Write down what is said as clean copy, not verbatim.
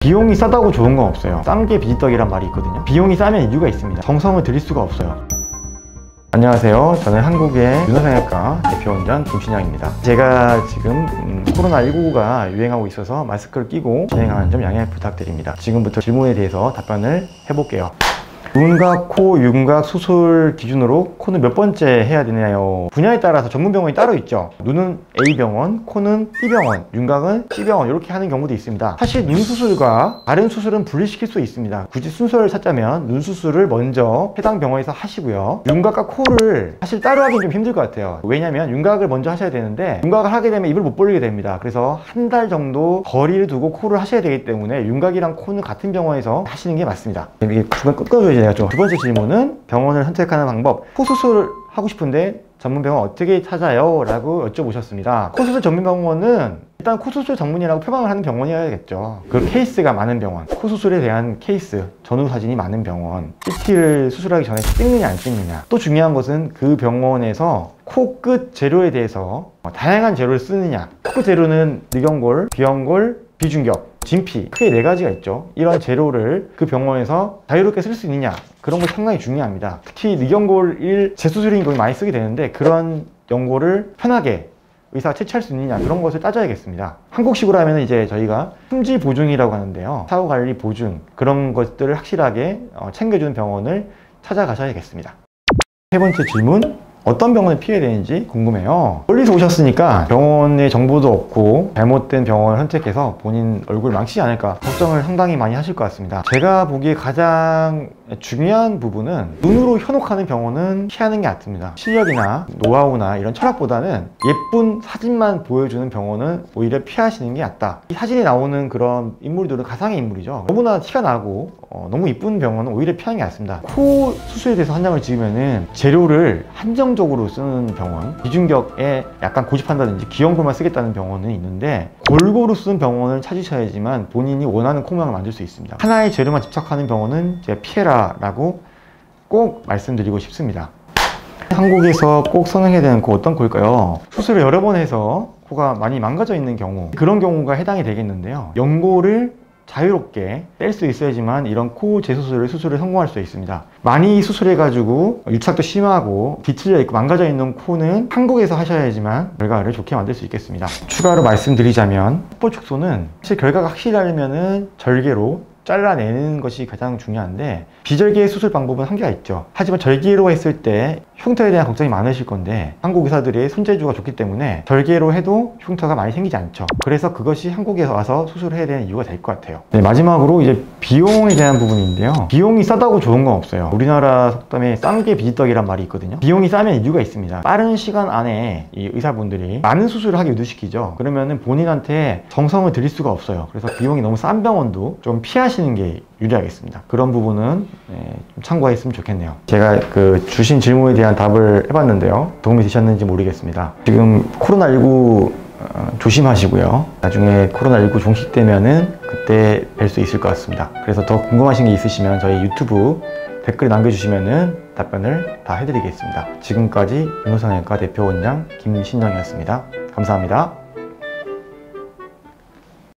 비용이 싸다고 좋은 건 없어요. 싼 게 비지떡이란 말이 있거든요. 비용이 싸면 이유가 있습니다. 정성을 들일 수가 없어요. 안녕하세요. 저는 한국의 윤호상외과 대표원장 김신영입니다. 제가 지금 코로나19가 유행하고 있어서 마스크를 끼고 진행하는 점 양해 부탁드립니다. 지금부터 질문에 대해서 답변을 해볼게요. 눈각, 코, 윤곽 수술 기준으로 코는 몇 번째 해야 되나요? 분야에 따라서 전문 병원이 따로 있죠. 눈은 A병원, 코는 B병원, 윤곽은 C병원 이렇게 하는 경우도 있습니다. 사실 눈 수술과 다른 수술은 분리시킬 수 있습니다. 굳이 순서를 찾자면 눈 수술을 먼저 해당 병원에서 하시고요. 윤곽과 코를 사실 따로 하긴 좀 힘들 것 같아요. 왜냐면 윤곽을 먼저 하셔야 되는데 윤곽을 하게 되면 입을 못 벌리게 됩니다. 그래서 한 달 정도 거리를 두고 코를 하셔야 되기 때문에 윤곽이랑 코는 같은 병원에서 하시는 게 맞습니다. 이게 중간 끊어줘야지. 두 번째 질문은 병원을 선택하는 방법. 코 수술을 하고 싶은데 전문 병원 어떻게 찾아요? 라고 여쭤보셨습니다. 코 수술 전문 병원은 일단 코 수술 전문이라고 표방을 하는 병원이어야겠죠. 그 케이스가 많은 병원, 코 수술에 대한 케이스, 전후 사진이 많은 병원, CT를 수술하기 전에 찍느냐 안 찍느냐. 또 중요한 것은 그 병원에서 코끝 재료에 대해서 다양한 재료를 쓰느냐. 코끝 재료는 늑연골, 비연골, 비중격, 진피 크게 4가지가 있죠. 이런 재료를 그 병원에서 자유롭게 쓸 수 있느냐, 그런 거 상당히 중요합니다. 특히 늑연골 재수술인 경우 많이 쓰게 되는데 그런 연골을 편하게 의사가 채취할 수 있느냐, 그런 것을 따져야겠습니다. 한국식으로 하면 이제 저희가 품질 보증이라고 하는데요, 사후관리 보증, 그런 것들을 확실하게 챙겨주는 병원을 찾아가셔야겠습니다. 세 번째 질문, 어떤 병원을 피해야 되는지 궁금해요. 멀리서 오셨으니까 병원의 정보도 없고 잘못된 병원을 선택해서 본인 얼굴 망치지 않을까 걱정을 상당히 많이 하실 것 같습니다. 제가 보기에 가장 중요한 부분은 눈으로 현혹하는 병원은 피하는 게 낫습니다. 실력이나 노하우나 이런 철학보다는 예쁜 사진만 보여주는 병원은 오히려 피하시는 게 낫다. 이 사진에 나오는 그런 인물들은 가상의 인물이죠. 너무나 티가 나고 너무 이쁜 병원은 오히려 피하는 게 낫습니다. 코 수술에 대해서 한장을 찍으면은 재료를 한정적으로 쓰는 병원, 비중격에 약간 고집한다든지 기형골만 쓰겠다는 병원은 있는데 골고루 쓰는 병원을 찾으셔야지만 본인이 원하는 코 모양을 만들 수 있습니다. 하나의 재료만 집착하는 병원은 제가 피해라 라고 꼭 말씀드리고 싶습니다. 한국에서 꼭 선행해야 되는 코 어떤 코일까요? 수술을 여러 번 해서 코가 많이 망가져 있는 경우, 그런 경우가 해당이 되겠는데요, 연골을 자유롭게 뺄 수 있어야지만 이런 코 재수술을 성공할 수 있습니다. 많이 수술해가지고 유착도 심하고 비틀려 있고 망가져 있는 코는 한국에서 하셔야지만 결과를 좋게 만들 수 있겠습니다. 추가로 말씀드리자면 콧볼 축소는 사실 결과가 확실하려면 절개로 잘라내는 것이 가장 중요한데 비절개 수술 방법은 한계가 있죠. 하지만 절개로 했을 때 흉터에 대한 걱정이 많으실 건데 한국 의사들의 손재주가 좋기 때문에 절개로 해도 흉터가 많이 생기지 않죠. 그래서 그것이 한국에 와서 수술을 해야 되는 이유가 될 것 같아요. 네, 마지막으로 이제 비용에 대한 부분인데요, 비용이 싸다고 좋은 건 없어요. 우리나라 속담에 싼 게 비지떡이란 말이 있거든요. 비용이 싸면 이유가 있습니다. 빠른 시간 안에 이 의사분들이 많은 수술을 하게 유도시키죠. 그러면은 본인한테 정성을 들일 수가 없어요. 그래서 비용이 너무 싼 병원도 좀 피하시는 게 유리하겠습니다. 그런 부분은 좀 참고했으면 좋겠네요. 제가 주신 질문에 대한 답을 해봤는데요, 도움이 되셨는지 모르겠습니다. 지금 코로나19 조심하시고요. 나중에 코로나19 종식되면은 그때 뵐 수 있을 것 같습니다. 그래서 더 궁금하신 게 있으시면 저희 유튜브 댓글 남겨주시면은 답변을 다 해드리겠습니다. 지금까지 윤호상외과 대표원장 김신영이었습니다. 감사합니다.